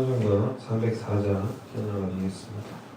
찬송가 404자 찬양하겠습니다.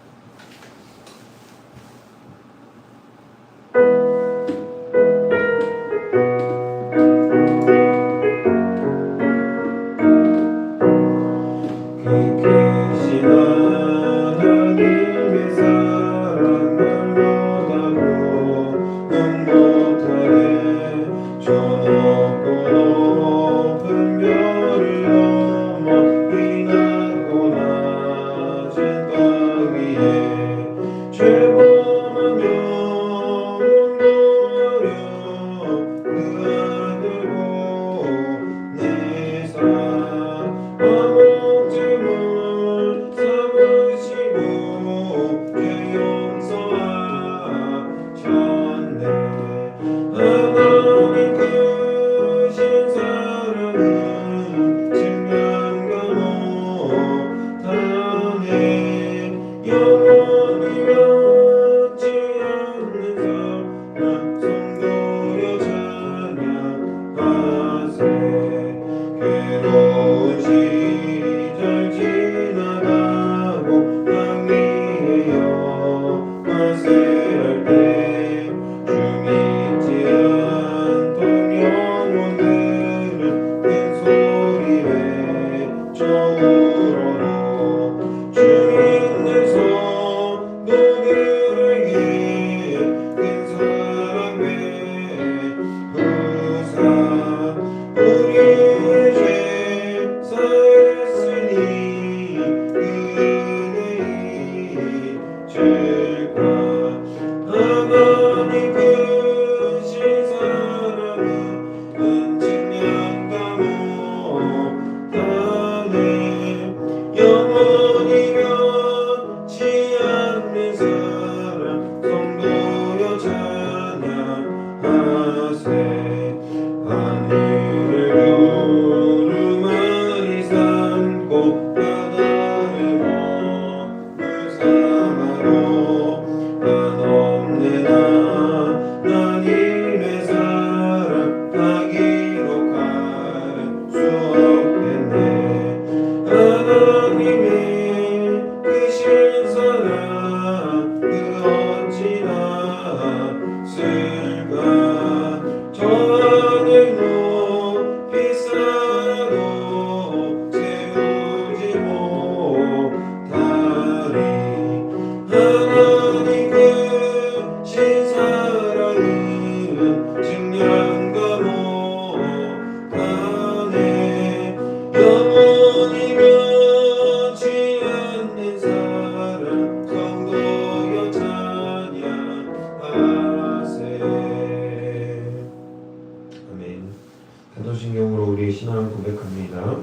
사도신경으로 우리의 신앙을 고백합니다.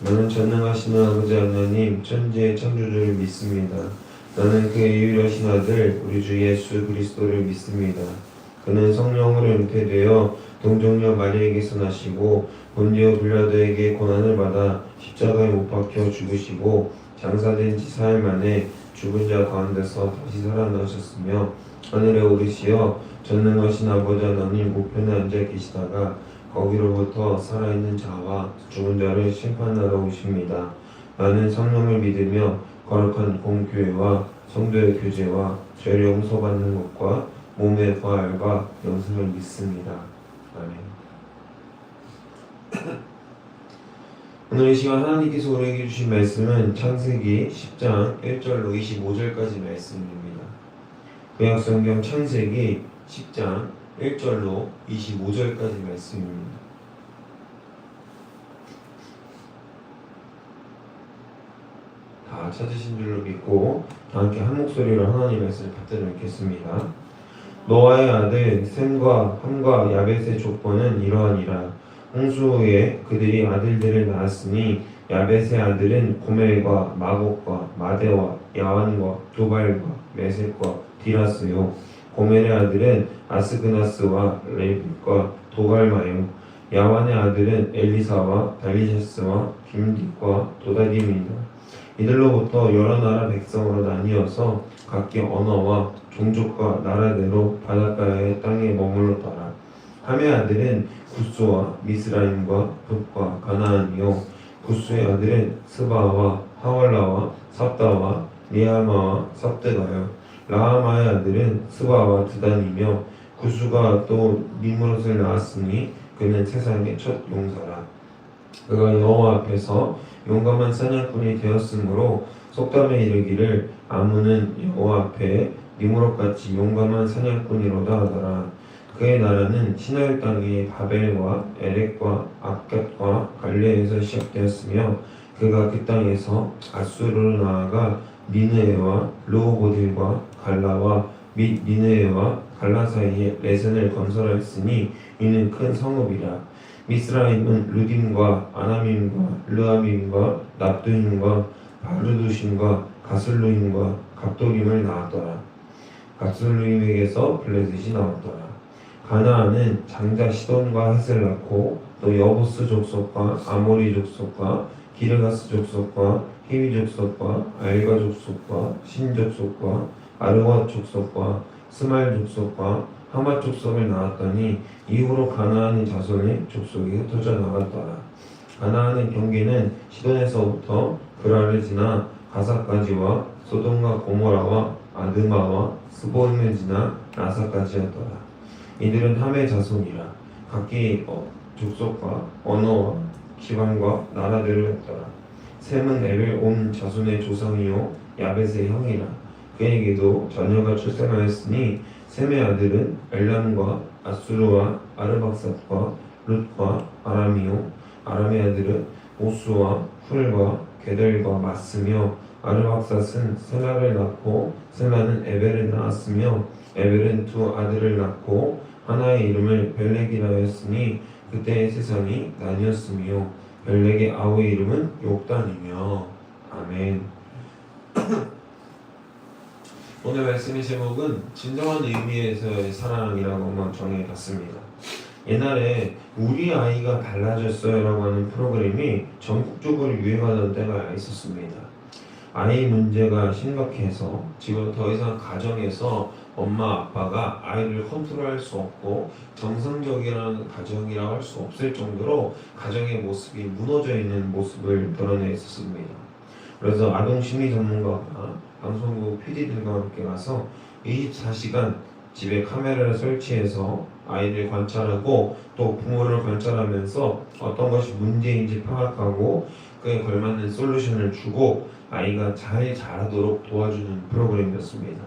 나는 전능하신 아버지 하나님 천지의 창조주를 믿습니다. 나는 그의 유일하신 아들 우리 주 예수 그리스도를 믿습니다. 그는 성령으로 잉태되어 동정녀 마리아에게서 나시고 본디오 빌라도에게 고난을 받아 십자가에 못 박혀 죽으시고 장사된 지 4일 만에 죽은 자 가운데서 다시 살아나셨으며 하늘에 오르시어 전능하신 아버지 하나님 우편에 앉아 계시다가 거기로부터 살아있는 자와 죽은 자를 심판하러 오십니다. 나는 성령을 믿으며 거룩한 공교회와 성도의 교제와 죄를 용서받는 것과 몸의 부활과 영생을 믿습니다. 아멘. 오늘 이 시간 하나님께서 우리에게 주신 말씀은 창세기 10장 1절로 25절까지 말씀입니다. 구약성경 창세기 10장 1절로 25절까지 말씀입니다. 다 찾으신 줄로 믿고 다 함께 한 목소리로 하나님의 말씀을 받들어 읽겠습니다. 노아의 아들 셈과 함과 야벳의 족보는 이러하니라. 홍수 후에 그들이 아들들을 낳았으니 야벳의 아들은 고멜과 마곡과 마대와 야완과 두발과 메섹과 디라스요. 고멜의 아들은 아스그나스와 레빗과 도갈마요. 야완의 아들은 엘리사와 달리샤스와 김딕과 도다김이다. 이들로부터 여러 나라 백성으로 나뉘어서 각기 언어와 종족과 나라대로 바닷가의 땅에 머물렀더라. 함의 아들은 구스와 미스라임과 붓과 가나안이요. 구스의 아들은 스바와 하월라와 삽다와 리아마와 삽드가요. 라하마의 아들은 스바와 드단이며 구수가 또 니므롯을 낳았으니 그는 세상의 첫 용사라. 그가 여호와 앞에서 용감한 사냥꾼이 되었으므로 속담에 이르기를 아문은 여호와 앞에 니므롯같이 용감한 사냥꾼이로다 하더라. 그의 나라는 시나일 땅의 바벨과 에렉과 악갓과 갈레에서 시작되었으며 그가 그 땅에서 아수르로 나아가 니느웨와 르호보딜과 갈라와 및 니느웨와 갈라 사이에 레센을 건설하였으니 이는 큰 성읍이라. 미스라임은 루딘과 아나밈과 르아밈과 납두힘과 바르두심과 가슬루임과 갑도림을 낳았더라. 갑슬루임에게서 블레셋이 나왔더라. 가나안은 장자 시돈과 헷을 낳고 또 여부스 족속과 아모리 족속과 기르가스 족속과 히위 족속과 알가 족속과 신 족속과 아르와 족속과 스말 족속과 하마 족속을 낳았더니 이후로 가나안의 자손의 족속이 흩어져 나갔더라. 가나안의 경계는 시돈에서부터 그라를 지나 가사까지와 소돔과 고모라와 아드마와 스보임을 지나 라사까지였더라. 이들은 함의 자손이라. 각기 족속과 언어와 기반과 나라들이었더라. 셈은 에벨 온 자손의 조상이요 야벳의 형이라. 그에게도 자녀가 출생하였으니 셈의 아들은 엘람과 아수르와 아르박삿과 룻과 아람이요 아람의 아들은 오수와 훌과 게델과 마스며 아르박삿은 셀라를 낳고 셀라는 에벨을 낳았으며 에벨은 두 아들을 낳고 하나의 이름을 벨렉이라 하였으니 그때의 세상이 나뉘었으며 벨렉의 아우의 이름은 욕단이며. 아멘. 오늘 말씀의 제목은 진정한 의미에서의 사랑이라고만 정해봤습니다. 옛날에 우리 아이가 달라졌어요 라고 하는 프로그램이 전국적으로 유행하던 때가 있었습니다. 아이 문제가 심각해서 지금 더 이상 가정에서 엄마 아빠가 아이를 컨트롤할 수 없고 정상적이라는 가정이라고 할 수 없을 정도로 가정의 모습이 무너져 있는 모습을 드러내 있었습니다. 그래서 아동 심리 전문가가 방송국 PD들과 함께 가서 24시간 집에 카메라를 설치해서 아이를 관찰하고 또 부모를 관찰하면서 어떤 것이 문제인지 파악하고 그에 걸맞는 솔루션을 주고 아이가 잘 자라도록 도와주는 프로그램이었습니다.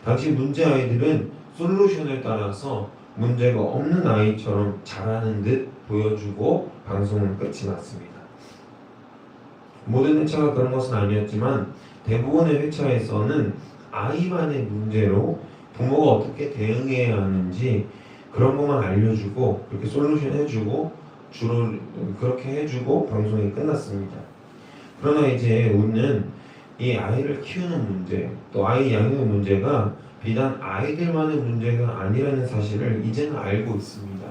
당시 문제 아이들은 솔루션을 따라서 문제가 없는 아이처럼 자라는 듯 보여주고 방송은 끝이 났습니다. 모든 회차가 그런 것은 아니었지만 대부분의 회차에서는 아이만의 문제로 부모가 어떻게 대응해야 하는지 그런 것만 알려주고 그렇게 솔루션 해주고 주로 그렇게 해주고 방송이 끝났습니다. 그러나 이제 우리는 이 아이를 키우는 문제 또 아이 양육 문제가 비단 아이들만의 문제가 아니라는 사실을 이제는 알고 있습니다.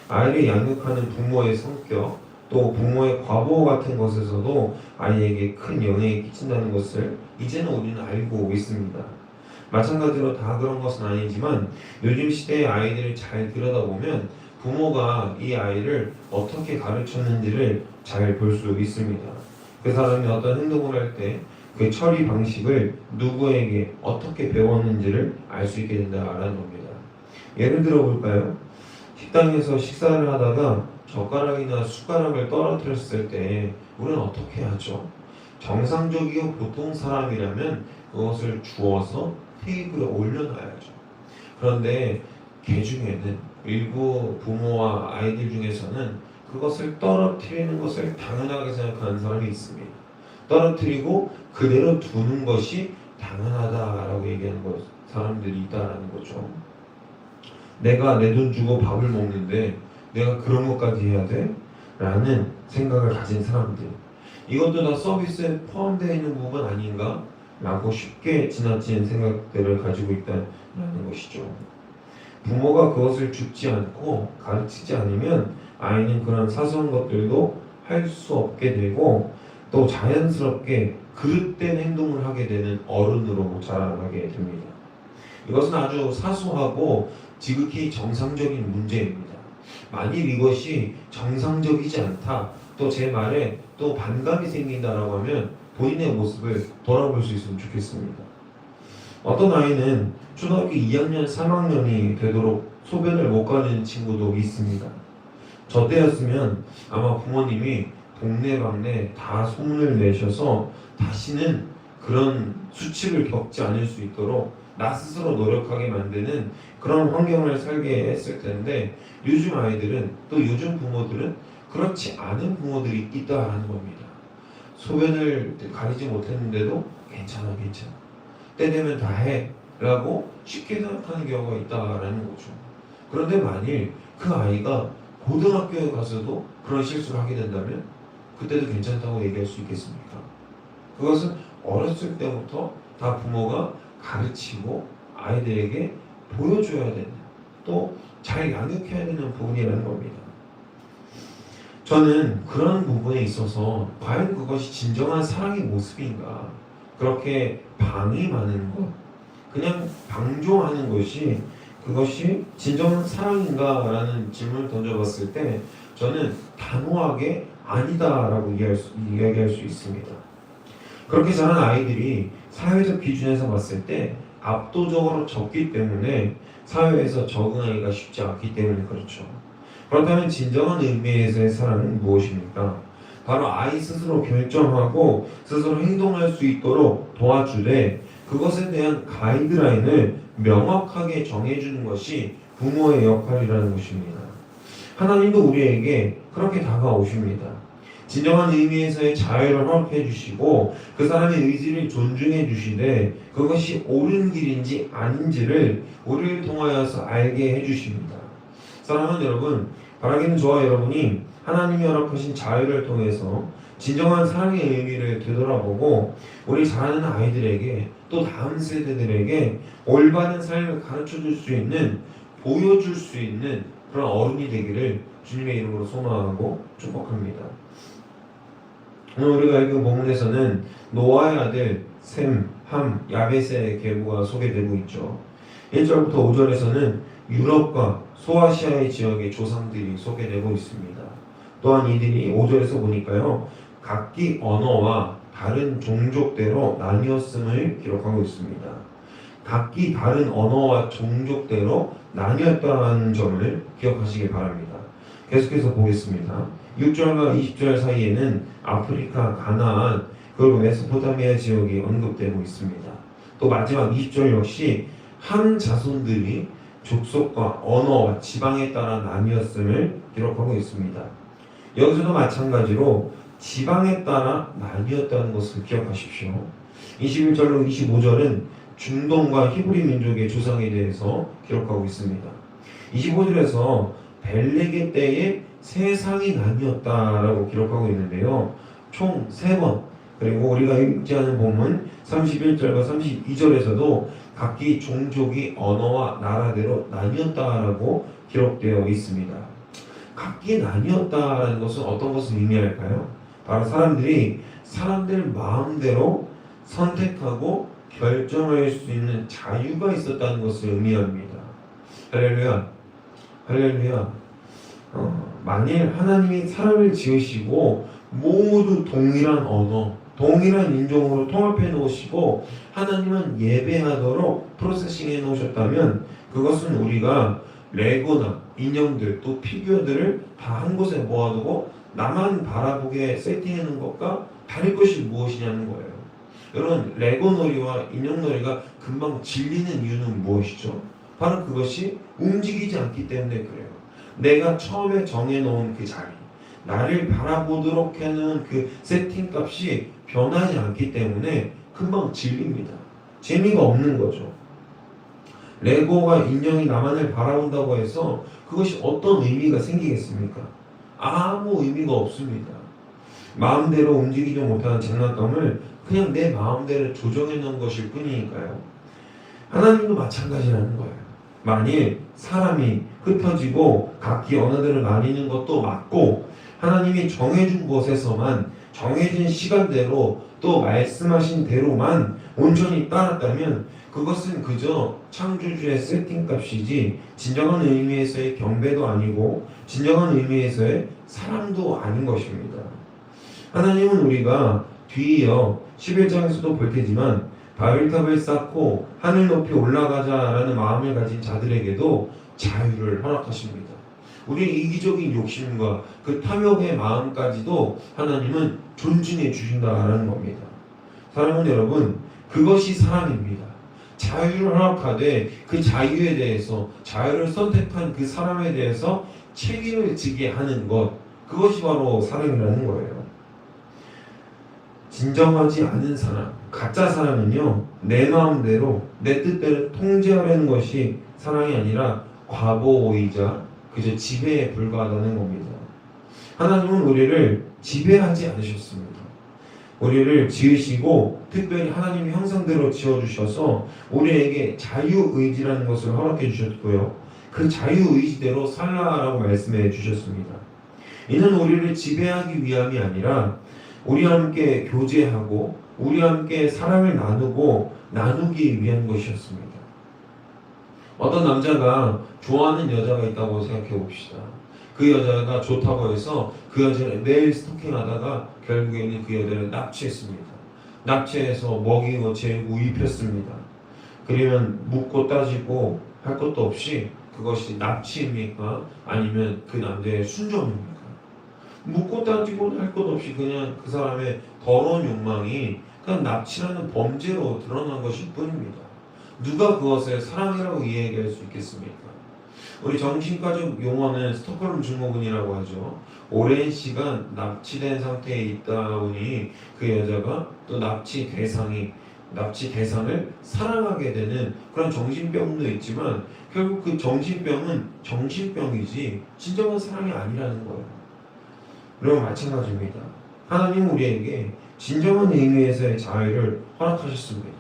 아이를 양육하는 부모의 성격 또 부모의 과보 같은 것에서도 아이에게 큰 영향이 끼친다는 것을 이제는 우리는 알고 있습니다. 마찬가지로 다 그런 것은 아니지만 요즘 시대의 아이들을 잘 들여다보면 부모가 이 아이를 어떻게 가르쳤는지를 잘 볼 수 있습니다. 그 사람이 어떤 행동을 할 때 그 처리 방식을 누구에게 어떻게 배웠는지를 알 수 있게 된다라는 겁니다. 예를 들어 볼까요? 식당에서 식사를 하다가 젓가락이나 숟가락을 떨어뜨렸을 때 우리는 어떻게 하죠? 정상적이고 보통 사람이라면 그것을 주워서 테이블에 올려놔야죠. 그런데 개 중에는 일부 부모와 아이들 중에서는 그것을 떨어뜨리는 것을 당연하게 생각하는 사람이 있습니다. 떨어뜨리고 그대로 두는 것이 당연하다라고 얘기하는 사람들이 있다라는 거죠. 내가 내 돈 주고 밥을 먹는데 내가 그런 것까지 해야 돼? 라는 생각을 가진 사람들, 이것도 다 서비스에 포함되어 있는 부분 아닌가? 라고 쉽게 지나친 생각들을 가지고 있다는 것이죠. 부모가 그것을 줍지 않고 가르치지 않으면 아이는 그런 사소한 것들도 할 수 없게 되고 또 자연스럽게 그릇된 행동을 하게 되는 어른으로 자라나게 됩니다. 이것은 아주 사소하고 지극히 정상적인 문제입니다. 만일 이것이 정상적이지 않다, 또 제 말에 또 반감이 생긴다라고 하면 본인의 모습을 돌아볼 수 있으면 좋겠습니다. 어떤 아이는 초등학교 2학년, 3학년이 되도록 소변을 못 가는 친구도 있습니다. 저 때였으면 아마 부모님이 동네방네 다 소문을 내셔서 다시는 그런 수치를 겪지 않을 수 있도록 나 스스로 노력하게 만드는 그런 환경을 살게 했을 텐데, 요즘 아이들은, 또 요즘 부모들은 그렇지 않은 부모들이 있다라는 겁니다. 소변을 가리지 못했는데도 괜찮아 때 되면 다 해 라고 쉽게 생각하는 경우가 있다라는 거죠. 그런데 만일 그 아이가 고등학교에 가서도 그런 실수를 하게 된다면 그때도 괜찮다고 얘기할 수 있겠습니까? 그것은 어렸을 때부터 다 부모가 가르치고 아이들에게 보여줘야 되는, 또 잘 양육해야 되는 부분이라는 겁니다. 저는 그런 부분에 있어서 과연 그것이 진정한 사랑의 모습인가, 그렇게 방임하는 것, 그냥 방종하는 것이 그것이 진정한 사랑인가 라는 질문을 던져봤을 때 저는 단호하게 아니다라고 이야기할 수 있습니다. 그렇게 자란 아이들이 사회적 기준에서 봤을 때 압도적으로 적기 때문에 사회에서 적응하기가 쉽지 않기 때문에 그렇죠. 그렇다면 진정한 의미에서의 사랑은 무엇입니까? 바로 아이 스스로 결정하고 스스로 행동할 수 있도록 도와주되, 그것에 대한 가이드라인을 명확하게 정해주는 것이 부모의 역할이라는 것입니다. 하나님도 우리에게 그렇게 다가오십니다. 진정한 의미에서의 자유를 허락해 주시고 그 사람의 의지를 존중해 주시되 그것이 옳은 길인지 아닌지를 우리를 통하여서 알게 해 주십니다. 사랑하는 여러분, 바라기는 저와 여러분이 하나님이 허락하신 자유를 통해서 진정한 사랑의 의미를 되돌아보고 우리 자라는 아이들에게, 또 다음 세대들에게 올바른 삶을 가르쳐 줄 수 있는, 보여줄 수 있는 그런 어른이 되기를 주님의 이름으로 소망하고 축복합니다. 오늘 우리가 읽은 본문에서는 노아의 아들 셈, 함, 야벳의 계보가 소개되고 있죠. 1절부터 5절에서는 유럽과 소아시아의 지역의 조상들이 소개되고 있습니다. 또한 이들이 5절에서 보니까요, 각기 언어와 다른 종족대로 나뉘었음을 기록하고 있습니다. 각기 다른 언어와 종족대로 나뉘었다는 점을 기억하시기 바랍니다. 계속해서 보겠습니다. 6절과 20절 사이에는 아프리카, 가나안, 그리고 메소포타미아 지역이 언급되고 있습니다. 또 마지막 20절 역시 한 자손들이 족속과 언어와 지방에 따라 나뉘었음을 기록하고 있습니다. 여기서도 마찬가지로 지방에 따라 나뉘었다는 것을 기억하십시오. 21절로 25절은 중동과 히브리 민족의 조상에 대해서 기록하고 있습니다. 25절에서 벨렉의 때에 세상이 나뉘었다라고 기록하고 있는데요. 총 3번, 그리고 우리가 읽지 않은 본문 31절과 32절에서도 각기 종족이 언어와 나라대로 나뉘었다라고 기록되어 있습니다. 각기 나뉘었다라는 것은 어떤 것을 의미할까요? 바로 사람들 마음대로 선택하고 결정할 수 있는 자유가 있었다는 것을 의미합니다. 할렐루야, 할렐루야. 만일 하나님이 사람을 지으시고 모두 동일한 언어, 동일한 인종으로 통합해 놓으시고 하나님은 예배하도록 프로세싱해 놓으셨다면, 그것은 우리가 레고나 인형들, 또 피규어들을 다 한 곳에 모아두고 나만 바라보게 세팅해 놓은 것과 다를 것이 무엇이냐는 거예요. 여러분, 레고 놀이와 인형 놀이가 금방 질리는 이유는 무엇이죠? 바로 그것이 움직이지 않기 때문에 그래요. 내가 처음에 정해놓은 그 자리, 나를 바라보도록 해놓은 그 세팅값이 변하지 않기 때문에 금방 질립니다. 재미가 없는 거죠. 레고가 인형이 나만을 바라본다고 해서 그것이 어떤 의미가 생기겠습니까? 아무 의미가 없습니다. 마음대로 움직이지 못하는 장난감을 그냥 내 마음대로 조정해 놓은 것일 뿐이니까요. 하나님도 마찬가지라는 거예요. 만일 사람이 흩어지고 각기 언어대로 나뉘는 것도 맞고 하나님이 정해준 곳에서만 정해진 시간대로 또 말씀하신 대로만 온전히 따랐다면 그것은 그저 창조주의 세팅값이지 진정한 의미에서의 경배도 아니고 진정한 의미에서의 사랑도 아닌 것입니다. 하나님은 우리가 뒤이어 11장에서도 볼 테지만 바벨탑을 쌓고 하늘 높이 올라가자라는 마음을 가진 자들에게도 자유를 허락하십니다. 우리의 이기적인 욕심과 그 탐욕의 마음까지도 하나님은 존중해 주신다라는 겁니다. 사랑하는 여러분, 그것이 사랑입니다. 자유를 허락하되 그 자유에 대해서, 자유를 선택한 그 사람에 대해서 책임을 지게 하는 것, 그것이 바로 사랑이라는 거예요. 진정하지 않은 사랑, 가짜 사랑은요, 내 마음대로 내 뜻대로 통제하려는 것이 사랑이 아니라 과보이자 그저 지배에 불과하다는 겁니다. 하나님은 우리를 지배하지 않으셨습니다. 우리를 지으시고 특별히 하나님의 형상대로 지어주셔서 우리에게 자유의지라는 것을 허락해 주셨고요. 그 자유의지대로 살라라고 말씀해 주셨습니다. 이는 우리를 지배하기 위함이 아니라 우리와 함께 교제하고 우리와 함께 사랑을 나누기 위한 것이었습니다. 어떤 남자가 좋아하는 여자가 있다고 생각해 봅시다. 그 여자가 좋다고 해서 그 여자를 매일 스토킹하다가 결국에는 그 여자를 납치했습니다. 납치해서 먹이고 재우고 입혔습니다. 그러면 묻고 따지고 할 것도 없이 그것이 납치입니까? 아니면 그 남자의 순종입니까? 묻고 따지고 할 것 없이 그냥 그 사람의 더러운 욕망이 그냥 납치라는 범죄로 드러난 것일 뿐입니다. 누가 그것을 사랑이라고 이야기할 수 있겠습니까? 우리 정신과적 용어는 스톡홀름 증후군이라고 하죠. 오랜 시간 납치된 상태에 있다 보니 그 여자가 또 납치 대상을 사랑하게 되는 그런 정신병도 있지만 결국 그 정신병은 정신병이지 진정한 사랑이 아니라는 거예요. 그리고 마찬가지입니다. 하나님은 우리에게 진정한 의미에서의 자유를 허락하셨습니다.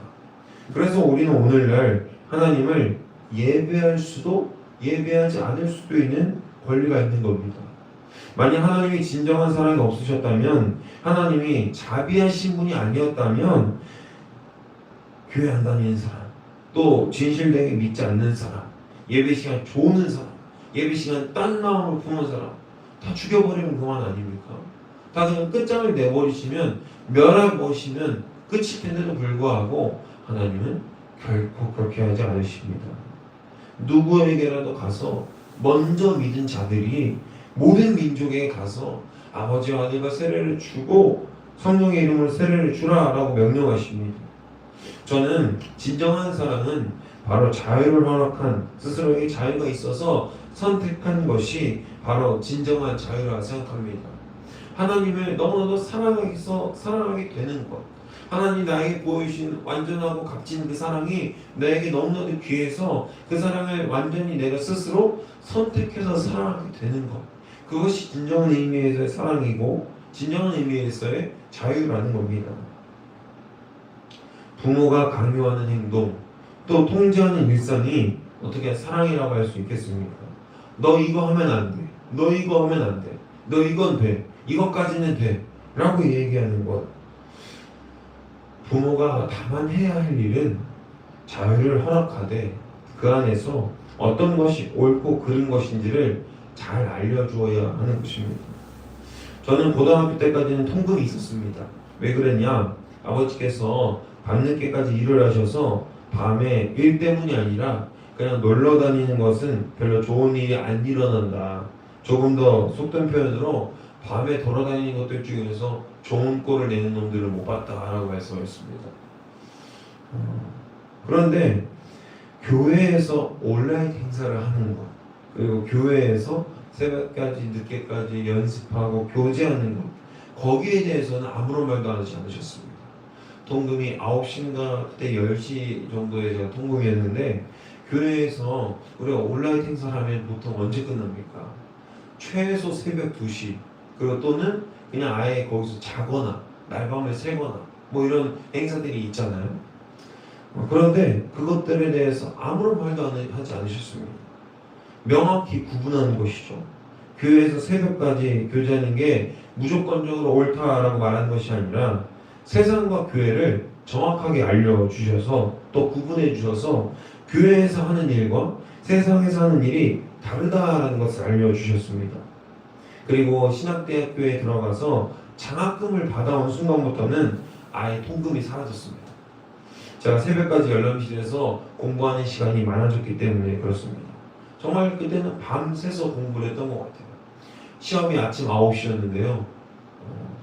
그래서 우리는 오늘날 하나님을 예배할 수도 예배하지 않을 수도 있는 권리가 있는 겁니다. 만약 하나님이 진정한 사랑이 없으셨다면, 하나님이 자비하신 분이 아니었다면 교회 안 다니는 사람, 또 진실되게 믿지 않는 사람, 예배 시간 조는 사람, 예배 시간 딴 마음으로 품은 사람 다 죽여버리면 그만 아닙니까? 다 그냥 끝장을 내버리시면 멸해버리시면 끝일 텐데도 불구하고 하나님은 결코 그렇게 하지 않으십니다. 누구에게라도 가서 먼저 믿은 자들이 모든 민족에게 가서 아버지와 아들과 세례를 주고 성령의 이름으로 세례를 주라라고 명령하십니다. 저는 진정한 사랑은 바로 자유를 허락한, 스스로에게 자유가 있어서 선택한 것이 바로 진정한 자유라 생각합니다. 하나님을 너무나도 사랑하게 되는 것, 하나님 나에게 보여주신 완전하고 값진 그 사랑이 나에게 너무나도 귀해서 그 사랑을 완전히 내가 스스로 선택해서 사랑하게 되는 것, 그것이 진정한 의미에서의 사랑이고 진정한 의미에서의 자유라는 겁니다. 부모가 강요하는 행동, 또 통제하는 일상이 어떻게 사랑이라고 할 수 있겠습니까? 너 이거 하면 안 돼, 너 이거 하면 안 돼, 너 이건 돼, 이것까지는 돼 라고 얘기하는 것. 부모가 다만 해야 할 일은 자유를 허락하되 그 안에서 어떤 것이 옳고 그른 것인지를 잘 알려주어야 하는 것입니다. 저는 고등학교 때까지는 통금이 있었습니다. 왜 그랬냐? 아버지께서 밤늦게까지 일을 하셔서 밤에 일 때문이 아니라 그냥 놀러 다니는 것은 별로 좋은 일이 안 일어난다. 조금 더 속된 표현으로 밤에 돌아다니는 것들 중에서 좋은 꼴을 내는 놈들을 못 봤다라고 말씀하셨습니다. 그런데 교회에서 온라인 행사를 하는 것, 그리고 교회에서 새벽까지 늦게까지 연습하고 교제하는 것, 거기에 대해서는 아무런 말도 하지 않으셨습니다. 통금이 9시인가 그때 10시 정도에 제가 통금이었는데, 교회에서 우리가 온라인 행사를 하면 보통 언제 끝납니까? 최소 새벽 2시, 그리고 또는 그냥 아예 거기서 자거나 날밤을 새거나 뭐 이런 행사들이 있잖아요. 그런데 그것들에 대해서 아무런 말도 하지 않으셨습니다. 명확히 구분하는 것이죠. 교회에서 새벽까지 교제하는 게 무조건적으로 옳다라고 말하는 것이 아니라 세상과 교회를 정확하게 알려주셔서 또 구분해 주셔서 교회에서 하는 일과 세상에서 하는 일이 다르다라는 것을 알려주셨습니다. 그리고 신학대학교에 들어가서 장학금을 받아온 순간부터는 아예 통금이 사라졌습니다. 제가 새벽까지 열람실에서 공부하는 시간이 많아졌기 때문에 그렇습니다. 정말 그때는 밤새서 공부를 했던 것 같아요. 시험이 아침 9시였는데요.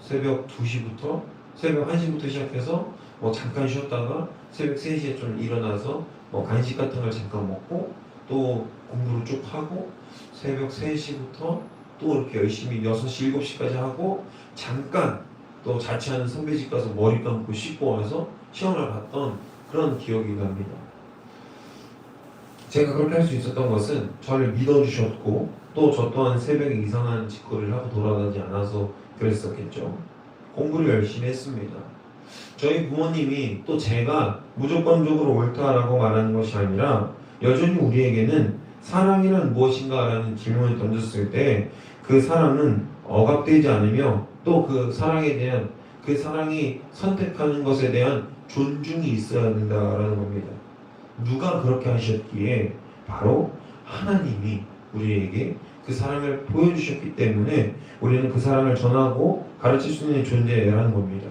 새벽 2시부터 새벽 1시부터 시작해서 잠깐 쉬었다가 새벽 3시에 좀 일어나서 간식 같은 걸 잠깐 먹고 또 공부를 쭉 하고 새벽 3시부터 또 이렇게 열심히 6시, 7시까지 하고 잠깐 또 자취하는 선배 집 가서 머리 감고 씻고 와서 시험을 봤던 그런 기억이 납니다. 제가 그렇게 할 수 있었던 것은 저를 믿어주셨고 또 저 또한 새벽에 이상한 짓거리를 하고 돌아가지 않아서 그랬었겠죠. 공부를 열심히 했습니다. 저희 부모님이 또 제가 무조건적으로 옳다라고 말하는 것이 아니라 여전히 우리에게는 사랑이란 무엇인가라는 질문을 던졌을 때 그 사랑은 억압되지 않으며 또 그 사랑에 대한 그 사랑이 선택하는 것에 대한 존중이 있어야 된다라는 겁니다. 누가 그렇게 하셨기에 바로 하나님이 우리에게 그 사랑을 보여주셨기 때문에 우리는 그 사랑을 전하고 가르칠 수 있는 존재라는 겁니다.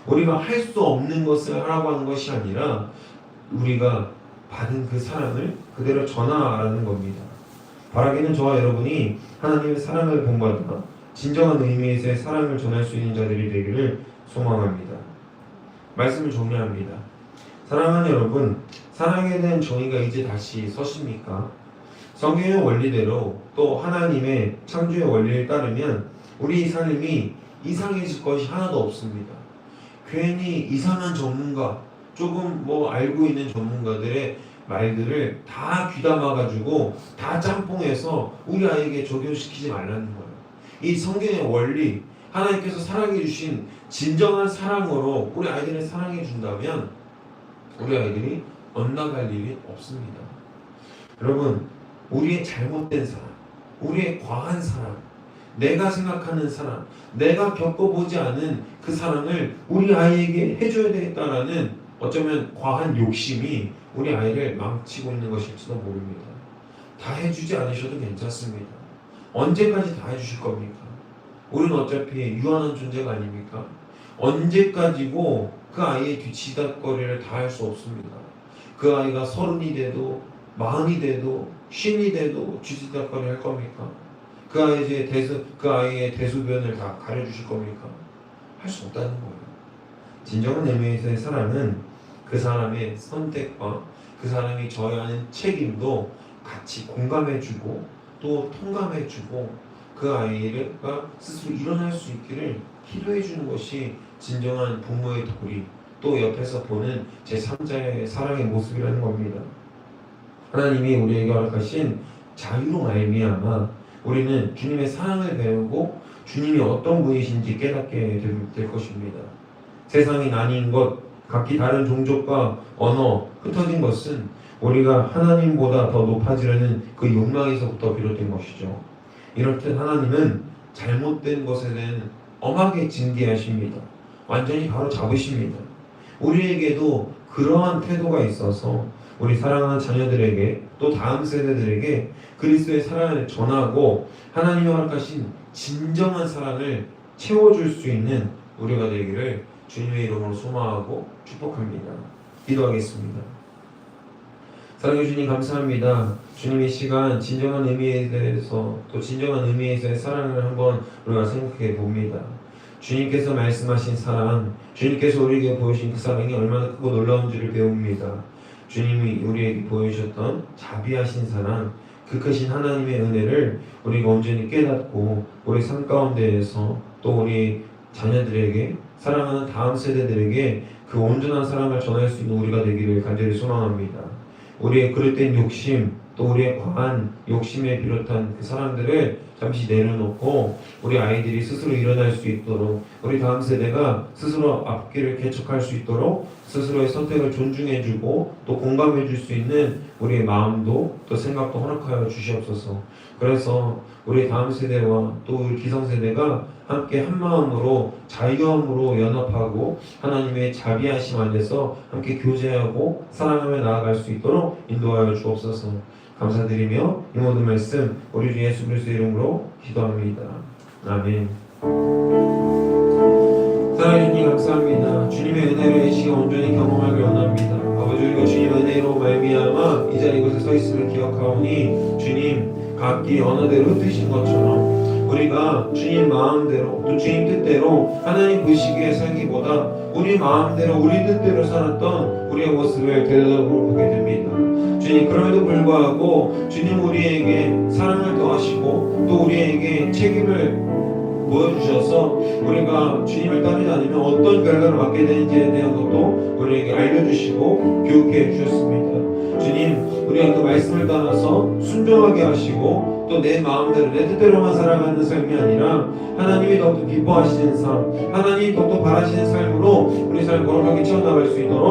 우리가 할 수 없는 것을 하라고 하는 것이 아니라 우리가 받은 그 사랑을 그대로 전하라는 겁니다. 바라기는 저와 여러분이 하나님의 사랑을 본받아 진정한 의미에서의 사랑을 전할 수 있는 자들이 되기를 소망합니다. 말씀을 정리합니다. 사랑하는 여러분, 사랑에 대한 정의가 이제 다시 서십니까? 성경의 원리대로 또 하나님의 창조의 원리를 따르면 우리 삶이 이상해질 것이 하나도 없습니다. 괜히 이상한 전문가, 조금 알고 있는 전문가들의 말들을 다 귀담아가지고 다 짬뽕해서 우리 아이에게 적용시키지 말라는 거예요. 이 성경의 원리, 하나님께서 사랑해 주신 진정한 사랑으로 우리 아이들을 사랑해 준다면 우리 아이들이 엇나갈 일이 없습니다. 여러분, 우리의 잘못된 사랑, 우리의 과한 사랑, 내가 생각하는 사랑, 내가 겪어보지 않은 그 사랑을 우리 아이에게 해줘야 되겠다라는 어쩌면 과한 욕심이 우리 아이를 망치고 있는 것일지도 모릅니다. 다 해주지 않으셔도 괜찮습니다. 언제까지 다 해주실 겁니까? 우리는 어차피 유한한 존재가 아닙니까? 언제까지고 그 아이의 뒤치다거리를 다 할 수 없습니다. 그 아이가 30이 돼도 40이 돼도 50이 돼도 뒤치다거리 할 겁니까? 그 아이의 대소변을 다 가려주실 겁니까? 할 수 없다는 거예요. 진정한 의미에서의 사랑은 그 사람의 선택과 그 사람이 져야 하는 책임도 같이 공감해주고 또 통감해주고 그 아이가 스스로 일어날 수 있기를 기도해주는 것이 진정한 부모의 도리, 또 옆에서 보는 제3자의 사랑의 모습이라는 겁니다. 하나님이 우리에게 허락하신 자유로 말미암아 우리는 주님의 사랑을 배우고 주님이 어떤 분이신지 깨닫게 될 것입니다. 세상이 나뉜 것, 각기 다른 종족과 언어, 흩어진 것은 우리가 하나님보다 더 높아지려는 그 욕망에서부터 비롯된 것이죠. 이렇듯 하나님은 잘못된 것에 대한 엄하게 징계하십니다. 완전히 바로 잡으십니다. 우리에게도 그러한 태도가 있어서 우리 사랑하는 자녀들에게 또 다음 세대들에게 그리스도의 사랑을 전하고 하나님이 허락하신 진정한 사랑을 채워줄 수 있는 우리가 되기를 주님의 이름으로 소망하고 축복합니다. 기도하겠습니다. 사랑해 주님 감사합니다. 주님 이 시간 진정한 의미에 대해서 또 진정한 의미에서의 사랑을 한번 우리가 생각해 봅니다. 주님께서 말씀하신 사랑, 주님께서 우리에게 보여주신 그 사랑이 얼마나 크고 놀라운지를 배웁니다. 주님이 우리에게 보여주셨던 자비하신 사랑, 그 크신 하나님의 은혜를 우리가 온전히 깨닫고 우리 삶 가운데에서 또 우리 자녀들에게 사랑하는 다음 세대들에게 그 온전한 사랑을 전할 수 있는 우리가 되기를 간절히 소망합니다. 우리의 그릇된 욕심 또 우리의 과한 욕심에 비롯한 그 사랑들을 잠시 내려놓고 우리 아이들이 스스로 일어날 수 있도록 우리 다음 세대가 스스로 앞길을 개척할 수 있도록 스스로의 선택을 존중해주고 또 공감해줄 수 있는 우리의 마음도 또 생각도 허락하여 주시옵소서. 그래서 우리 다음 세대와 또 우리 기성세대가 함께 한마음으로 자유함으로 연합하고 하나님의 자비하심 안에서 함께 교제하고 사랑하며 나아갈 수 있도록 인도하여 주옵소서. 감사드리며 이 모든 말씀 우리 주 예수 그리스도의 이름으로 기도합니다. 아멘. 사랑해 주님 감사합니다. 주님의 은혜로 이 시간 온전히 경험하길 원합니다. 아버지, 우리가 주님 은혜로 말미암아 이 자리 이곳에 서 있음을 기억하오니 주님 각기 언어대로 흩으신 것처럼 우리가 주님 마음대로 또 주님 뜻대로 하나님 그 시기에 살기보다 우리 마음대로 우리 뜻대로 살았던 우리의 모습을 되돌아보게 됩니다. 주님, 그럼에도 불구하고 주님 우리에게 사랑을 더하시고 또 우리에게 책임을 보여주셔서 우리가 주님을 따르지 않으면 어떤 결과를 맞게 되는지에 대한 것도 우리에게 알려주시고 교육해 주셨습니다. 주님, 우리가 그 말씀을 따라서 순종하게 하시고 또 내 마음대로 내 뜻대로만 살아가는 삶이 아니라 하나님이 더욱더 기뻐하시는 삶, 하나님이 더욱더 바라시는 삶으로 우리 삶을 거룩하게 채워나갈 수 있도록